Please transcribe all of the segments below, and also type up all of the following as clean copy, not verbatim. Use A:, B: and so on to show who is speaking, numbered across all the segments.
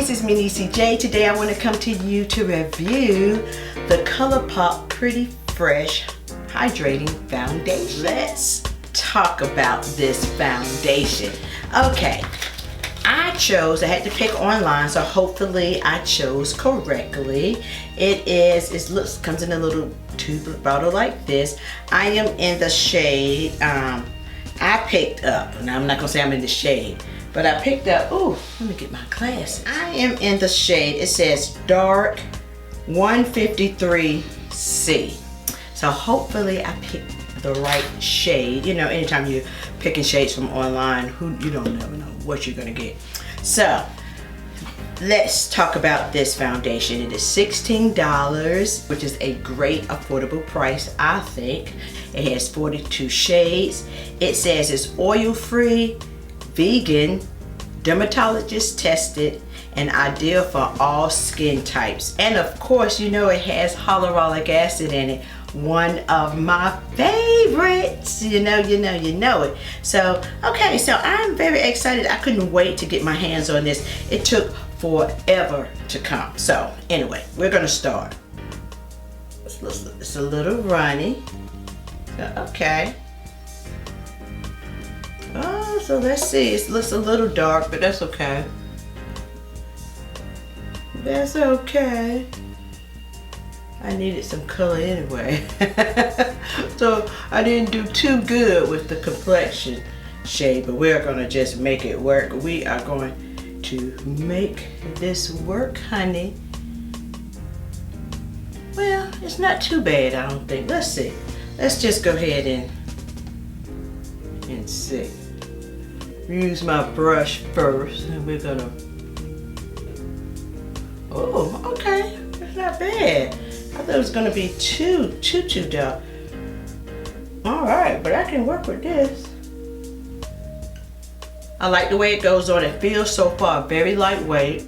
A: It's me, NeeCJae. Today I want to come to you to review the ColourPop Pretty Fresh Hydrating Foundation. Let's talk about this foundation. Okay, I had to pick online, so hopefully I chose correctly. Comes in a little tube bottle like this. I am in the shade, I picked up, now I'm not gonna say I'm in the shade, but I picked up, ooh, let me get my glasses. I am in the shade, it says dark 153C. So hopefully I picked the right shade. You know, anytime you're picking shades from online, you don't never know what you're gonna get. So let's talk about this foundation. It is $16, which is a great affordable price, I think. It has 42 shades. It says it's oil-free, vegan, dermatologist tested, and ideal for all skin types. And of course, you know it has hyaluronic acid in it, one of my favorites. You know it. So, okay, so I'm very excited. I couldn't wait to get my hands on this. It took forever to come. So, anyway, we're gonna start. It's a little runny. Okay. Oh, so let's see. It looks a little dark, but that's okay. That's okay. I needed some color anyway. So I didn't do too good with the complexion shade, but we're gonna just make it work. We are going to make this work, honey. Well, it's not too bad, I don't think. Let's see. Let's just go ahead and see. Use my brush first, and we're gonna. Oh, okay. That's not bad. I thought it was gonna be too dark. All right, but I can work with this. I like the way it goes on. It feels so far very lightweight.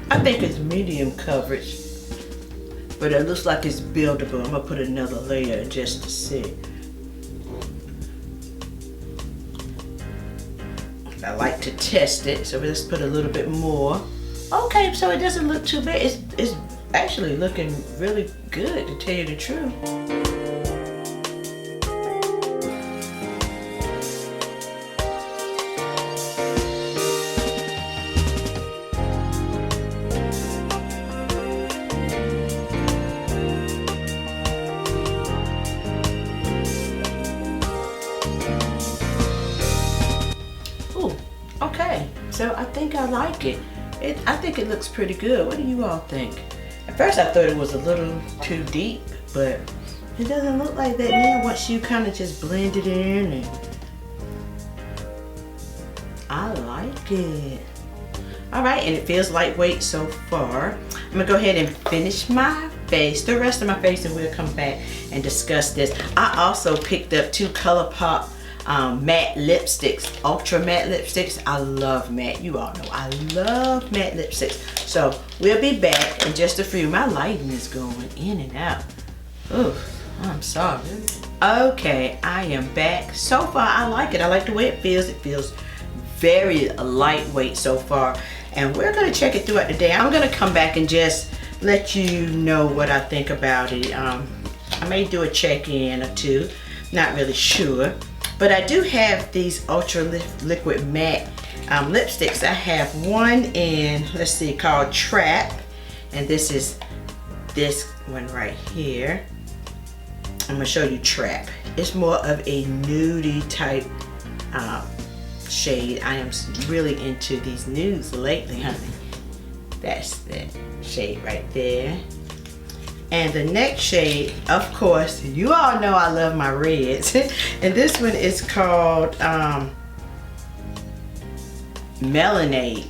A: I think it's medium coverage, but it looks like it's buildable. I'm gonna put another layer just to see. I like to test it, so let's put a little bit more. Okay, so it doesn't look too bad. It's actually looking really good, to tell you the truth. Okay, so I think I like it. I think it looks pretty good. What do you all think? At first I thought it was a little too deep, but it doesn't look like that now once you kind of just blend it in. And I like it. All right, and it feels lightweight so far. I'm gonna go ahead and finish my face, the rest of my face, and we'll come back and discuss this. I also picked up 2 ColourPop matte lipsticks, ultra matte lipsticks. I love matte. You all know I love matte lipsticks. So we'll be back in just a few. My lighting is going in and out. Oof, I'm sorry. Okay, I am back. So far, I like it. I like the way it feels. It feels very lightweight so far. And we're gonna check it throughout the day. I'm gonna come back and just let you know what I think about it. I may do a check-in or two. Not really sure. But I do have these ultra liquid matte lipsticks. I have one in, let's see, called Trap. And this is this one right here. I'm gonna show you Trap. It's more of a nudie type shade. I am really into these nudes lately, honey. That's that shade right there. And the next shade, of course, you all know I love my reds. And this one is called Melonade.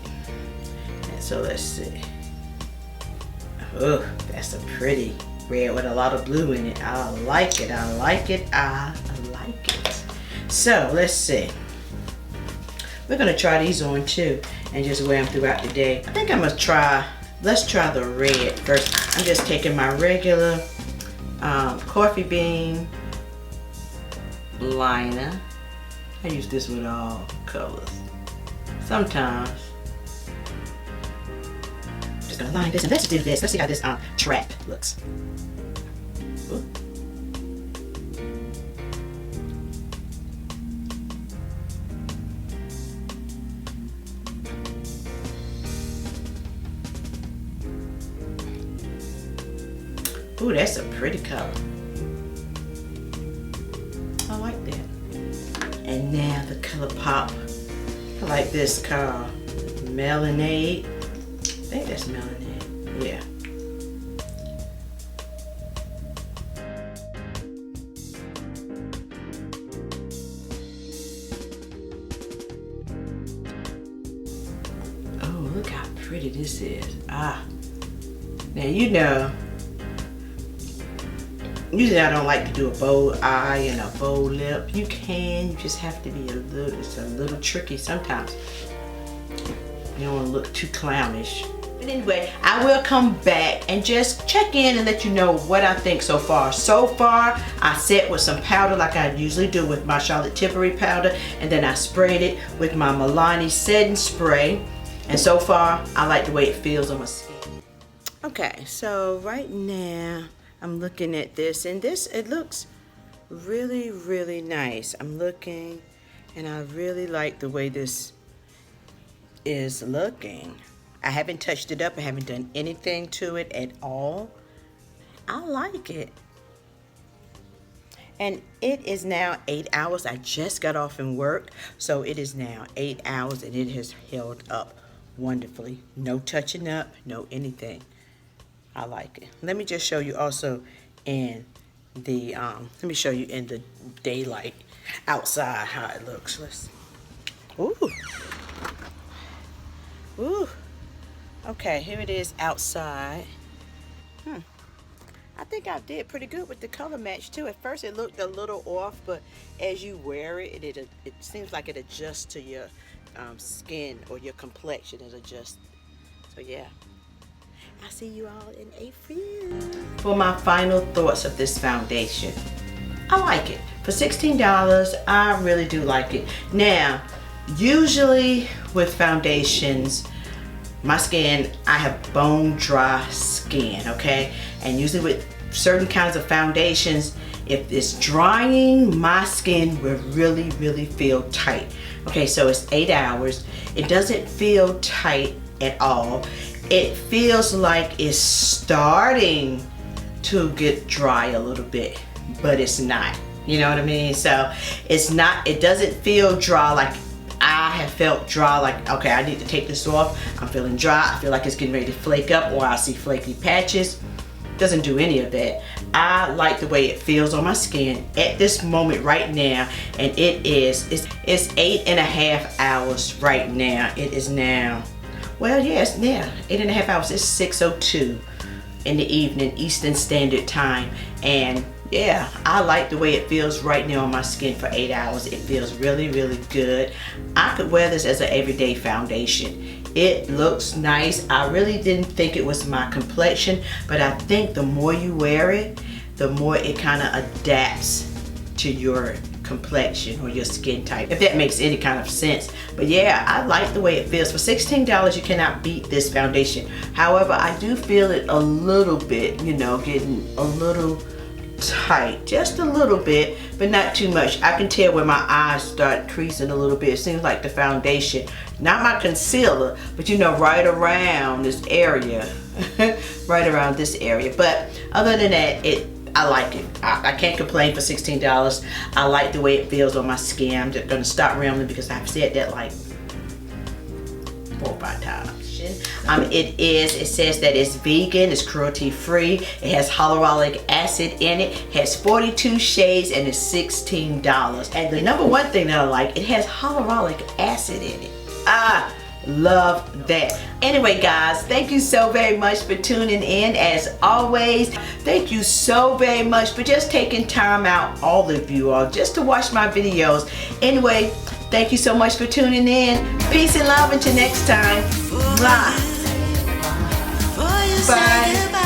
A: And so let's see. Oh, that's a pretty red with a lot of blue in it. I like it, I like it, I like it. So let's see. we're gonna try these on too and just wear them throughout the day. I think I'm gonna try, let's try the red first. I'm just taking my regular coffee bean liner. I use this with all colors. Sometimes. Just gonna line this and let's do this. Let's see how this trap looks. Ooh. Ooh, that's a pretty color. I like that. And now the ColourPop. I like this called Melonade. I think that's Melonade. Yeah. Oh, look how pretty this is. Ah. Now you know, usually I don't like to do a bold eye and a bold lip. You can, you just have to be it's a little tricky sometimes. You don't want to look too clownish. But anyway, I will come back and just check in and let you know what I think so far. So far, I set with some powder like I usually do with my Charlotte Tilbury powder, and then I sprayed it with my Melonade setting spray. And so far, I like the way it feels on my skin. Okay, so right now, I'm looking at this, and it looks really, really nice. I'm looking, and I really like the way this is looking. I haven't touched it up. I haven't done anything to it at all. I like it. And it is now 8 hours. I just got off from work, so it is now 8 hours, and it has held up wonderfully. No touching up, no anything. I like it. Let me just show you also in the let me show you in the daylight outside how it looks. Ooh. Ooh. Okay, here it is outside. I think I did pretty good with the color match too. At first it looked a little off, but as you wear it, it seems like it adjusts to your skin or your complexion. It adjusts. So yeah. I'll see you all in April. For my final thoughts of this foundation, I like it. For $16, I really do like it. Now, usually with foundations, my skin, I have bone dry skin, okay? And usually with certain kinds of foundations, if it's drying, my skin will really, really feel tight. Okay, so it's 8 hours. It doesn't feel tight at all. It feels like it's starting to get dry a little bit, but it's not. You know what I mean? So it's not, it doesn't feel dry like I have felt dry, like, okay, I need to take this off. I'm feeling dry. I feel like it's getting ready to flake up, or I see flaky patches. Doesn't do any of that. I like the way it feels on my skin at this moment right now, and it's 8.5 hours right now. It is now, well, yes, yeah, 8.5 hours. It's 6:02 in the evening, Eastern Standard Time, and yeah, I like the way it feels right now on my skin for 8 hours. It feels really, really good. I could wear this as an everyday foundation. It looks nice. I really didn't think it was my complexion, but I think the more you wear it, the more it kind of adapts to your complexion or your skin type, if that makes any kind of sense. But yeah, I like the way it feels. For $16, you cannot beat this foundation. However, I do feel it a little bit, you know, getting a little tight, just a little bit, but not too much. I can tell when my eyes start creasing a little bit. It seems like the foundation, not my concealer, but you know, right around this area, right around this area. But other than that, I like it. I can't complain for $16. I like the way it feels on my skin. I'm just gonna stop rambling because I've said that like 4 or 5 times. It says that it's vegan, it's cruelty free, it has hyaluronic acid in it, has 42 shades, and it's $16. And the number one thing that I like, it has hyaluronic acid in it. I love that. Anyway guys, thank you so very much for tuning in. As always, thank you so very much for just taking time out, all of you all, just to watch my videos. Anyway, Thank you so much for tuning in. Peace and love until next time. Bye. Bye.